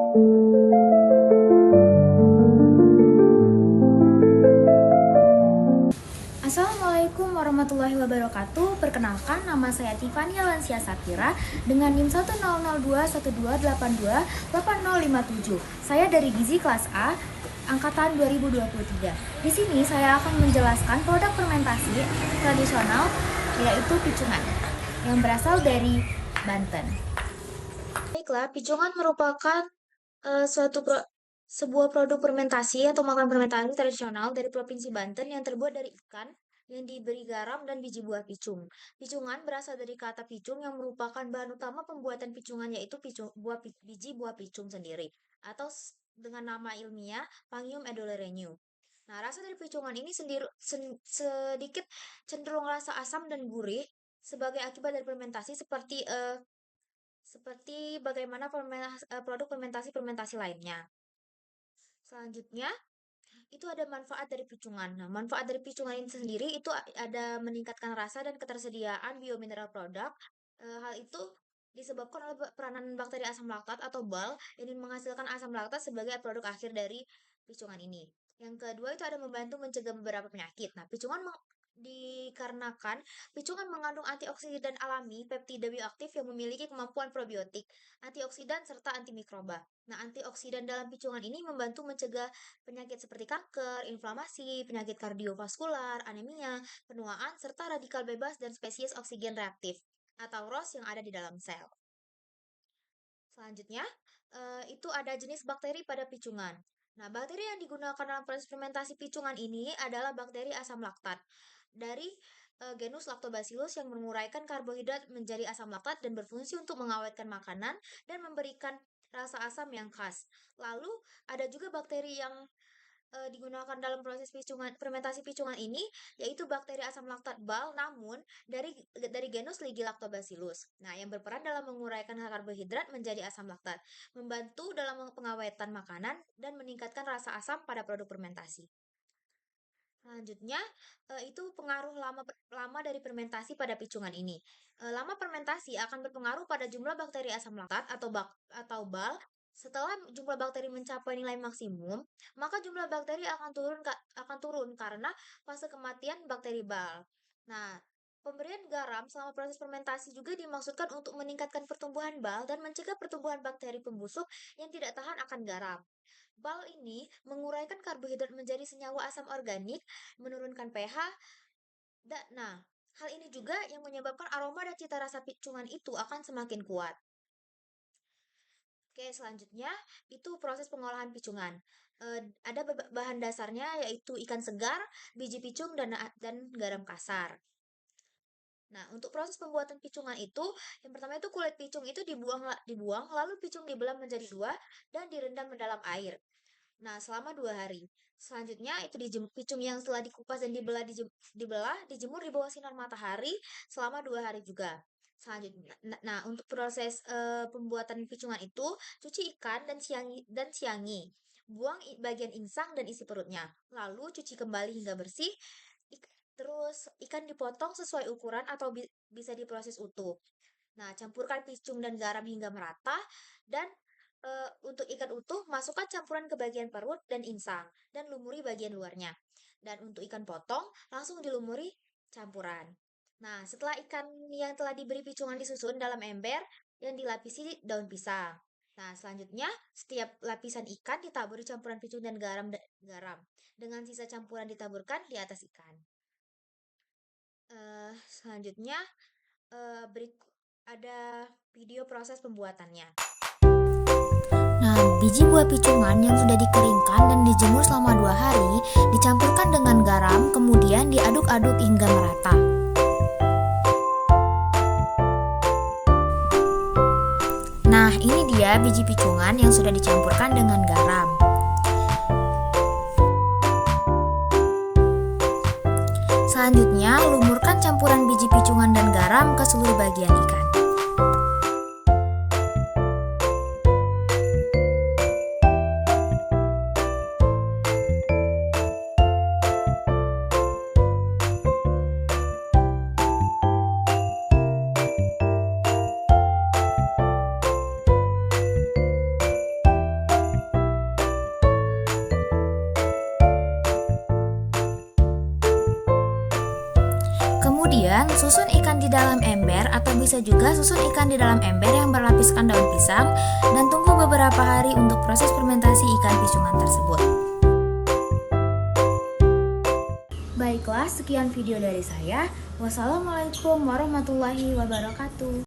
Assalamualaikum warahmatullahi wabarakatuh. Perkenalkan, nama saya Tiffany Lansia Sakira dengan NIM 1002182828057. Saya dari Gizi kelas A angkatan 2023. Di sini saya akan menjelaskan produk fermentasi tradisional yaitu picungan yang berasal dari Banten. Baiklah, picungan merupakan sebuah produk fermentasi atau makanan fermentasi tradisional dari Provinsi Banten yang terbuat dari ikan yang diberi garam dan biji buah picung. Picungan berasal dari kata picung yang merupakan bahan utama pembuatan picungan yaitu biji buah picung sendiri atau dengan nama ilmiah Pangium edularenium. Nah, rasa dari picungan ini sedikit cenderung rasa asam dan gurih sebagai akibat dari fermentasi seperti bagaimana produk fermentasi lainnya. Selanjutnya, itu ada manfaat dari picungan. Nah, manfaat dari picungan ini sendiri itu ada meningkatkan rasa dan ketersediaan biomineral produk. Hal itu disebabkan oleh peranan bakteri asam laktat atau BAL yang menghasilkan asam laktat sebagai produk akhir dari picungan ini. Yang kedua itu ada membantu mencegah beberapa penyakit. Nah, dikarenakan picungan mengandung antioksidan alami peptida bioaktif yang memiliki kemampuan probiotik, antioksidan serta antimikroba. Nah, antioksidan dalam picungan ini membantu mencegah penyakit seperti kanker, inflamasi, penyakit kardiovaskular, anemia, penuaan, serta radikal bebas dan spesies oksigen reaktif atau ROS yang ada di dalam sel. Selanjutnya, itu ada jenis bakteri pada picungan. Nah, bakteri yang digunakan dalam proses fermentasi picungan ini adalah bakteri asam laktat dari genus Lactobacillus yang menguraikan karbohidrat menjadi asam laktat dan berfungsi untuk mengawetkan makanan dan memberikan rasa asam yang khas. Lalu, ada juga bakteri yang digunakan dalam proses fermentasi picungan ini yaitu bakteri asam laktat BAL namun dari genus Lactobacillus. Nah, yang berperan dalam menguraikan karbohidrat menjadi asam laktat, membantu dalam pengawetan makanan dan meningkatkan rasa asam pada produk fermentasi. Selanjutnya, itu pengaruh lama dari fermentasi pada picungan ini. Lama fermentasi akan berpengaruh pada jumlah bakteri asam laktat atau BAL. Setelah jumlah bakteri mencapai nilai maksimum, maka jumlah bakteri akan turun karena fase kematian bakteri BAL. Nah, pemberian garam selama proses fermentasi juga dimaksudkan untuk meningkatkan pertumbuhan BAL dan mencegah pertumbuhan bakteri pembusuk yang tidak tahan akan garam. BAL ini menguraikan karbohidrat menjadi senyawa asam organik, menurunkan pH. Nah, hal ini juga yang menyebabkan aroma dan cita rasa picungan itu akan semakin kuat. Oke, selanjutnya itu proses pengolahan picungan. Ada bahan dasarnya yaitu ikan segar, biji picung, dan garam kasar. Nah, untuk proses pembuatan picungan itu, yang pertama itu kulit picung itu dibuang, lalu picung dibelah menjadi dua dan direndam dalam air. Nah, selama 2 hari. Selanjutnya itu picung yang setelah dikupas dan dijemur di bawah sinar matahari selama 2 hari juga. Selanjutnya, nah untuk proses pembuatan picungan itu, cuci ikan dan siangi. Buang bagian insang dan isi perutnya. Lalu cuci kembali hingga bersih. Terus ikan dipotong sesuai ukuran atau bisa diproses utuh. Nah, campurkan picung dan garam hingga merata dan untuk ikan utuh, masukkan campuran ke bagian perut dan insang, dan lumuri bagian luarnya. Dan untuk ikan potong, langsung dilumuri campuran. Nah, setelah ikan yang telah diberi picungan disusun dalam ember yang dilapisi daun pisang. Nah, selanjutnya, setiap lapisan ikan ditaburi campuran picung dan garam. Dengan sisa campuran ditaburkan di atas ikan. Selanjutnya, ada video proses pembuatannya. Nah, biji buah picungan yang sudah dikeringkan dan dijemur selama 2 hari dicampurkan dengan garam, kemudian diaduk-aduk hingga merata. Nah, ini dia biji picungan yang sudah dicampurkan dengan garam. Selanjutnya, lumurkan campuran biji picungan dan garam ke seluruh bagian ikan. Kemudian susun ikan di dalam ember atau bisa juga susun ikan di dalam ember yang berlapiskan daun pisang dan tunggu beberapa hari untuk proses fermentasi ikan picungan tersebut. Baiklah, sekian video dari saya. Wassalamualaikum warahmatullahi wabarakatuh.